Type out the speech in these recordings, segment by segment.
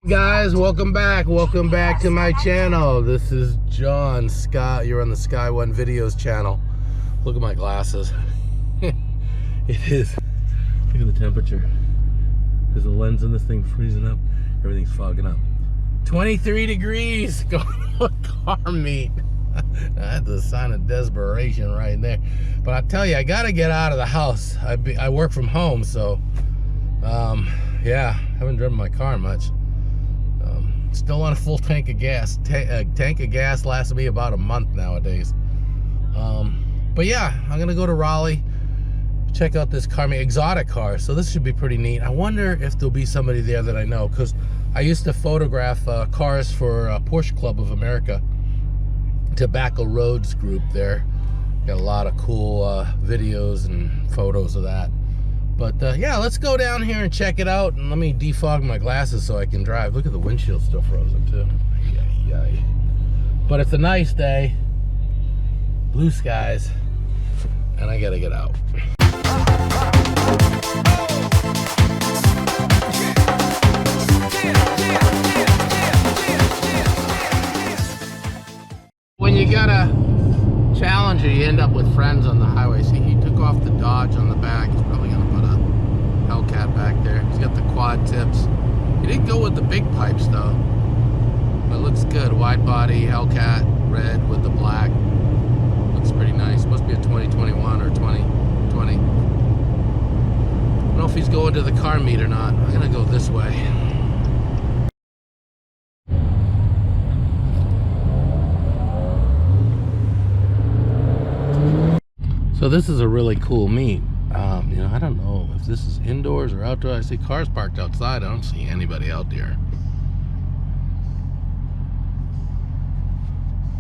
Guys, welcome back to my channel. This is John Scott. You're on the Sky One Videos channel. Look at my glasses. It is, look at the temperature. There's a lens in this thing freezing up. Everything's fogging up. 23 degrees going to a car meet. That's a sign of desperation right there. But I tell you, I gotta get out of the house. I work from home, so yeah, haven't driven my car much. Still on a full tank of gas. Tank of gas lasts me about a month nowadays. But yeah, I'm gonna go to Raleigh, check out this car, exotic car. So this should be pretty neat. I wonder if there'll be somebody there that I know, because I used to photograph cars for Porsche Club of America, Tobacco Roads group there. Got a lot of cool videos and photos of that. But yeah, let's go down here and check it out, and let me defog my glasses so I can drive. Look at the windshield, still frozen too. But it's a nice day, blue skies, and I gotta get out. When you got a Challenger, you end up with friends on the highway. See, he took off the Dodge on the back. He's probably gonna put a Hellcat back there. He's got the quad tips. He didn't go with the big pipes though, but it looks good. Wide body Hellcat, red with the black. Looks pretty nice. Must be a 2021 or 2020. I don't know if he's going to the car meet or not. I'm gonna go this way. So this is a really cool meet. You know, I don't know if this is indoors or outdoors. I see cars parked outside. I don't see anybody out there.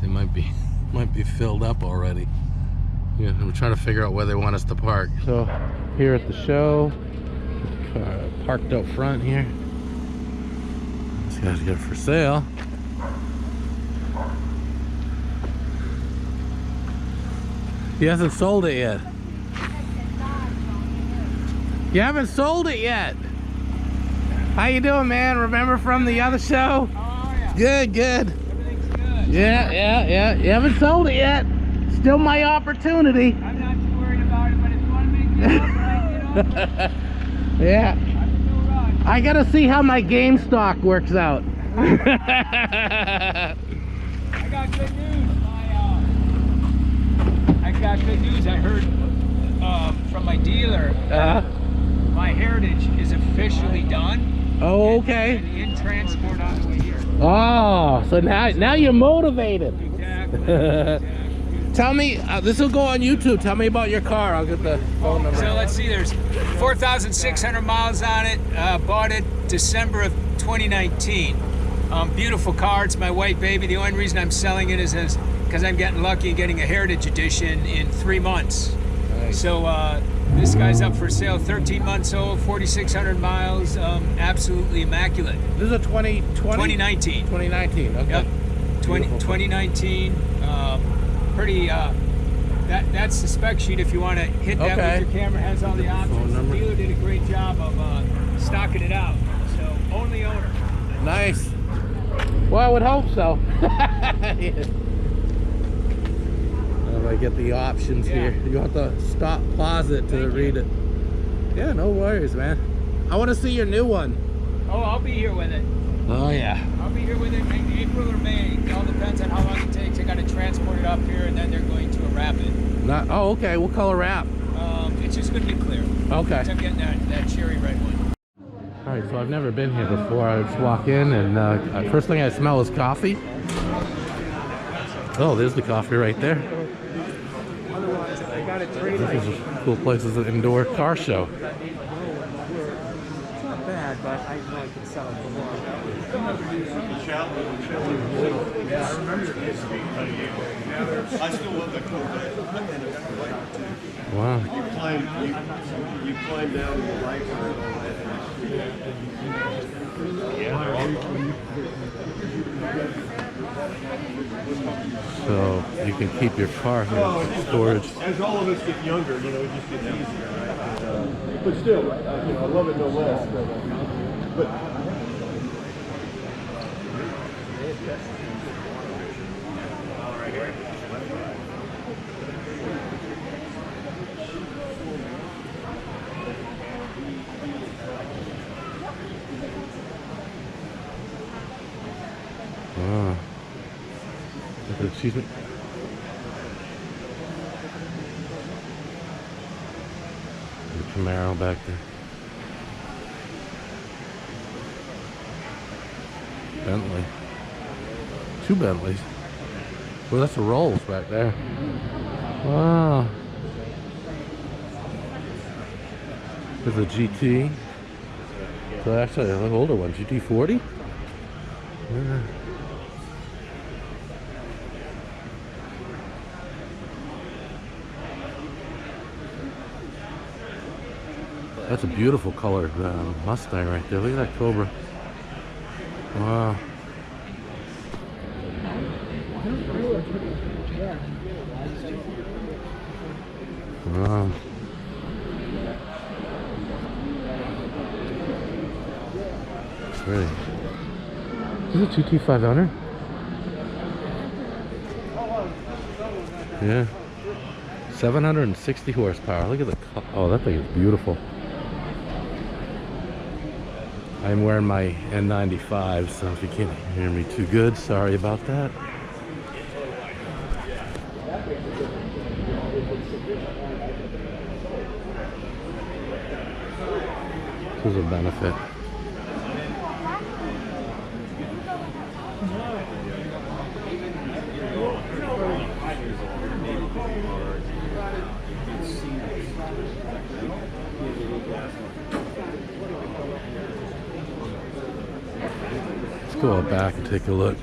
They might be filled up already. Yeah, we're trying to figure out where they want us to park. So here at the show, parked out front here. This guy's got it for sale. He hasn't sold it yet. You haven't sold it yet. How you doing, man? Remember from the other show? How are you? Good, good. Everything's good. Yeah. You haven't sold it yet. Still my opportunity. I'm not too worried about it, but if you want to make it up, yeah. I gotta see how my game stock works out. I got good news. I got good news. I heard from my dealer. My Heritage is officially done. Oh, okay. And in transport on the way here. Oh, so now you're motivated. Exactly. Tell me, this will go on YouTube. Tell me about your car. I'll get the phone number. So let's see. There's 4,600 miles on it. Bought it December of 2019. Beautiful car. It's my white baby. The only reason I'm selling it is because I'm getting lucky and getting a Heritage Edition in 3 months. Nice. So this guy's up for sale, 13 months old, 4,600 miles, absolutely immaculate. This is a 2019. 2019, okay. Yep, 2019, pretty, that's the spec sheet if you want to hit that with your camera, has all the options. The dealer did a great job of stocking it out, so only owner. Nice. Well, I would hope so. I get the options here. You have to stop, pause it to read it. Yeah, no worries, man. I want to see your new one. Oh, I'll be here with it. Oh yeah. I'll be here with it in April or May. It all depends on how long it takes. I got to transport it up here, and then they're going to a Rapid. Oh, okay. What color wrap? It's just going to be clear. Okay. I'm getting that cherry red one. All right, so I've never been here before. I just walk in, and first thing I smell is coffee. Oh, there's the coffee right there. This is a cool place. It's an indoor car show. It's not bad, but I know I can sell it for more. Yeah, I remember this. I still love the cool. Wow. You climb down the light and all So you can keep your car here in storage. As all of us get younger, you know, it just gets easier, right? But still, you know, I love it no less. But Oh. Excuse me. The Camaro back there. Bentley. 2 Bentleys. Well, that's a Rolls back there. Wow. There's a GT. So actually, an older one, GT40. Yeah. That's a beautiful colored Mustang right there. Look at that Cobra. Wow. Wow. Really? Is it 2T500? Yeah. 760 horsepower. Look at the oh, that thing is beautiful. I'm wearing my N95, so if you can't hear me too good, sorry about that. This is a benefit. Let's go out back and take a look.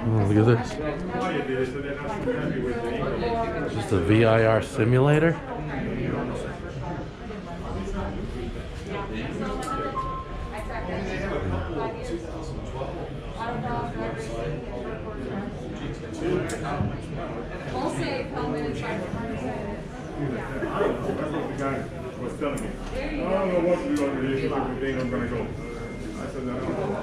Oh, look at this. Just a VIR simulator. Was telling me, I don't know what to do under this, but I'm gonna go. I said, I don't know.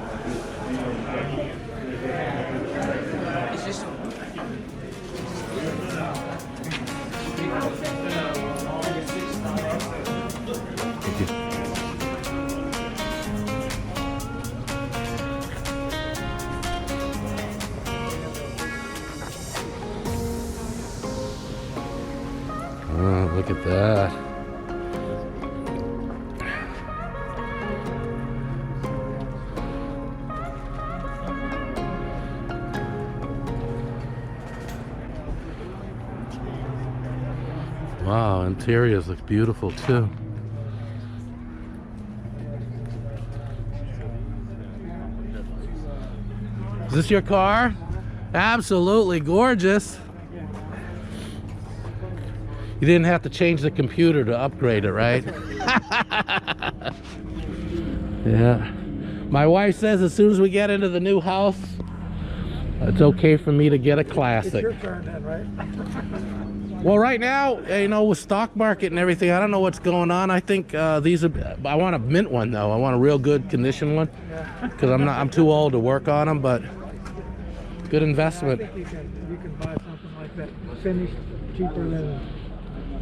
It's just oh, look at that. Wow, interiors look beautiful too. Is this your car? Absolutely gorgeous. You didn't have to change the computer to upgrade it, right? Yeah. My wife says as soon as we get into the new house, it's okay for me to get a classic. It's your turn then, right? Well, right now, you know, with stock market and everything, I don't know what's going on. I think these are. I want a mint one though. I want a real good condition one because I'm too old to work on them. But good investment. I think you can buy something like that finished cheaper than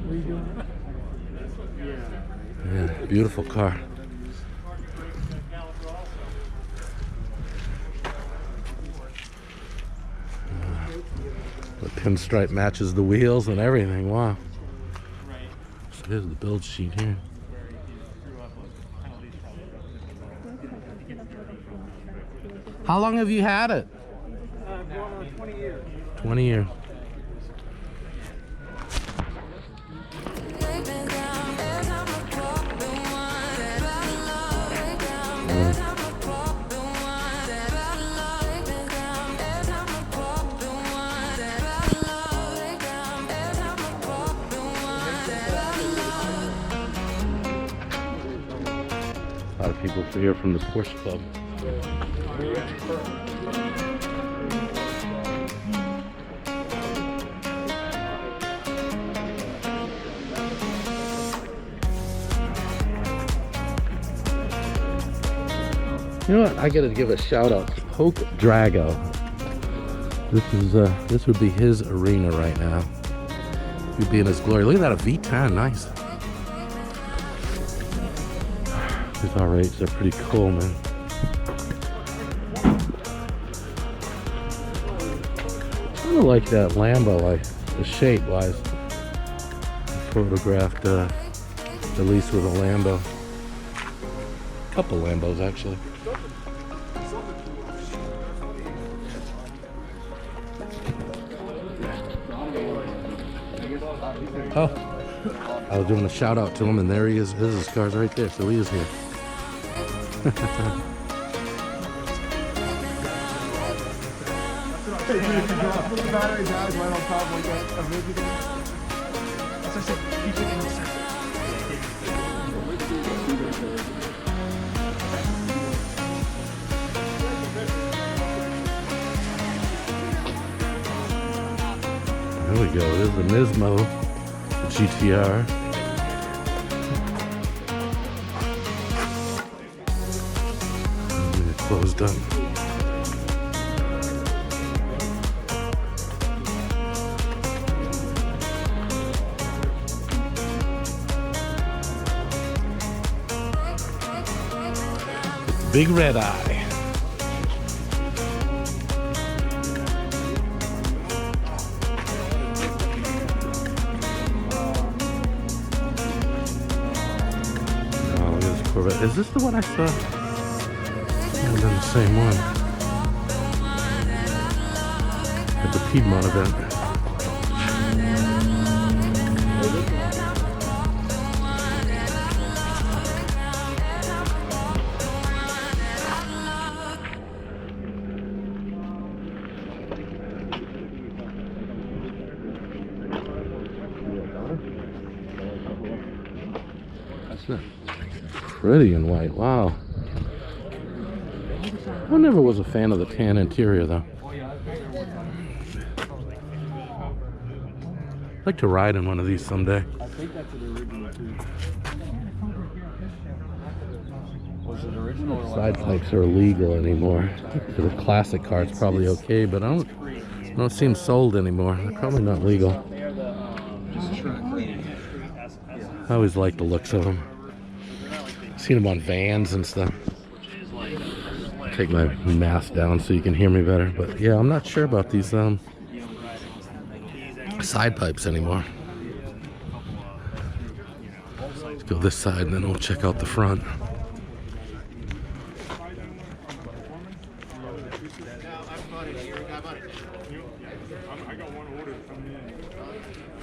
redoing it. Yeah, beautiful car. The pinstripe matches the wheels and everything. Wow. So here's the build sheet here. How long have you had it? Going on 20 years. 20 years. A lot of people here from the Porsche Club. You know what? I gotta give a shout out to Poke Drago. This would be his arena right now. He'd be in his glory. Look at that, a V10, nice. These R8s are pretty cool, man. kind of like that Lambo, like the shape wise. Photographed at least with a Lambo. A couple Lambos actually. Oh, I was doing a shout out to him, and there he is. His car's right there, so he is here. There we go. There's the Nismo GTR. And it's closed up. Big red eye. Is this the one I saw? Might have been the same one. At the Piedmont event. That's it. Pretty in white, wow. I never was a fan of the tan interior though. I'd like to ride in one of these someday. I think that's the original too. Was it original or Side pipes are illegal anymore. For the classic car it's probably okay, but I don't seem sold anymore. They're probably not legal. I always like the looks of them. Seen them on vans and stuff. Take my mask down so you can hear me better. But yeah, I'm not sure about these side pipes anymore. Let's go this side and then we'll check out the front.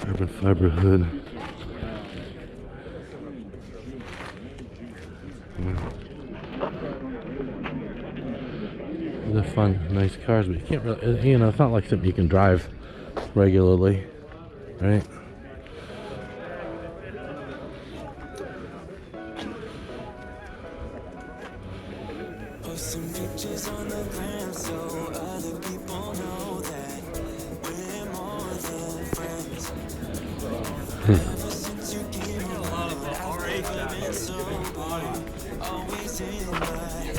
Carbon fiber hood. They're fun, nice cars, but you can't really, you know, it's not like something you can drive regularly, right? Post some pictures on the gram so other people know that we're more than friends. Ever since you came along, I've never been sober, always in my head.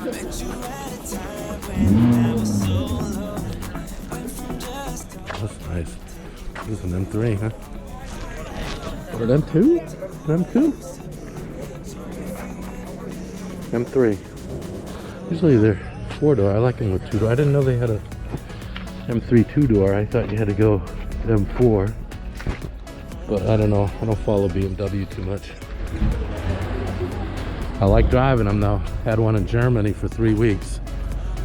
Met you at a time when I was so low. Went from just That's nice. This is an M3, huh? Or an M2? An M2? M3. Usually they're 4-door. I like them with 2-door. I didn't know they had a M3 2-door. I thought you had to go M4. But I don't know. I don't follow BMW too much. I like driving them though. Had one in Germany for 3 weeks.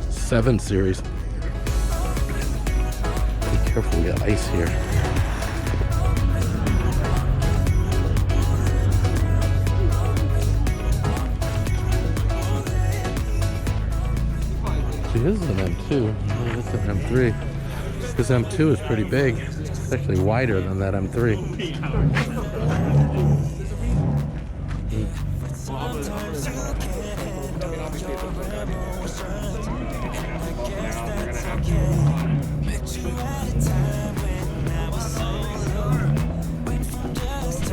7 Series. Be careful, we got ice here. See, this is an M2. This is an M3. This M2 is pretty big. It's actually wider than that M3.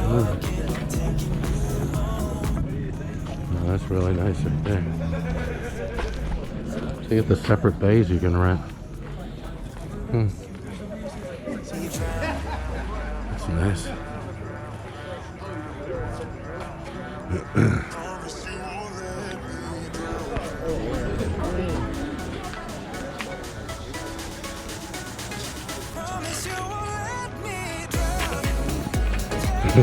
Oh, that's really nice right there. So you get the separate bays you can rent. That's nice. There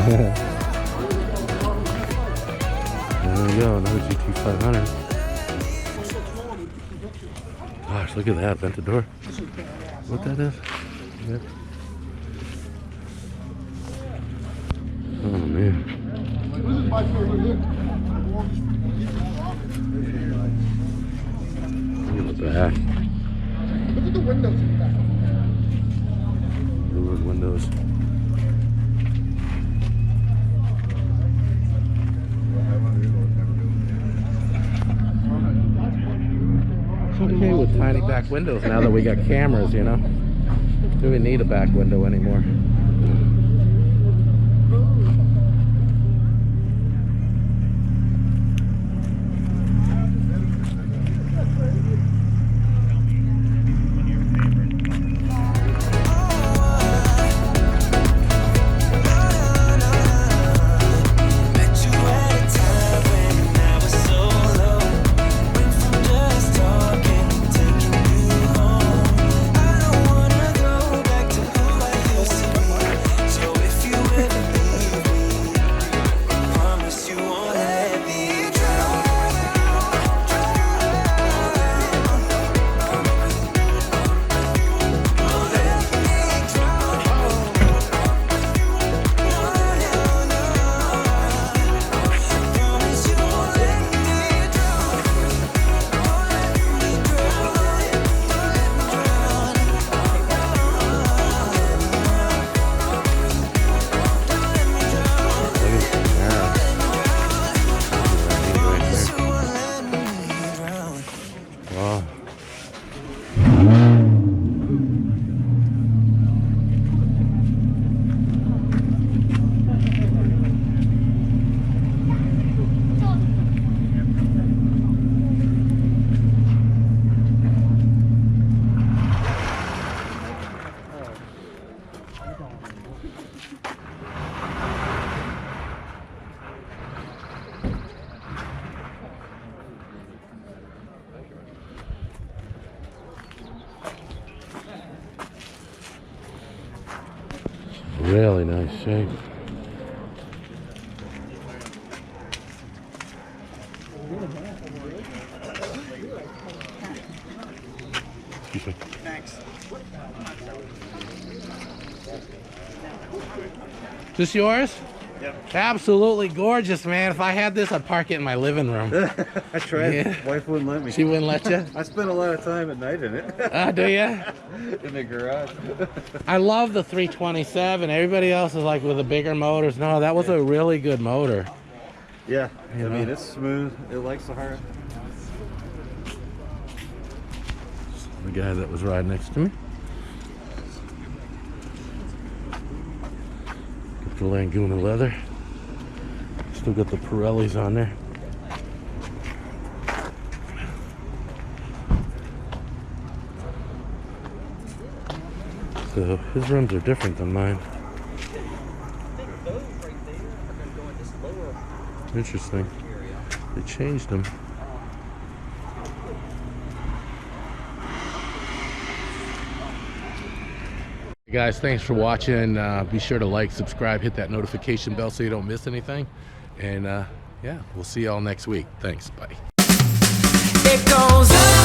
we go, another GT500. Gosh, look at that, Ventador. What that is? Yeah. Oh man. Look at the back. Look at the windows in the back. Look windows. It's okay with tiny back windows now that we got cameras, you know. Do we need a back window anymore? Really nice shape. Excuse me. Thanks. Is this yours? Yep. Absolutely gorgeous, man. If I had this, I'd park it in my living room. I tried. Yeah. Wife wouldn't let me. She wouldn't let you? I spent a lot of time at night in it. Do you? In the garage. I love the 327. Everybody else is like with the bigger motors. No, that was a really good motor. Yeah. You I mean, know? it's smooth. It likes the hard. The guy that was riding next to me. Got the Laguna leather. Still got the Pirellis on there. So his rims are different than mine. Interesting. They changed them. Hey guys, thanks for watching. Be sure to like, subscribe, hit that notification bell so you don't miss anything. And yeah, we'll see y'all next week. Thanks. Bye. It goes up.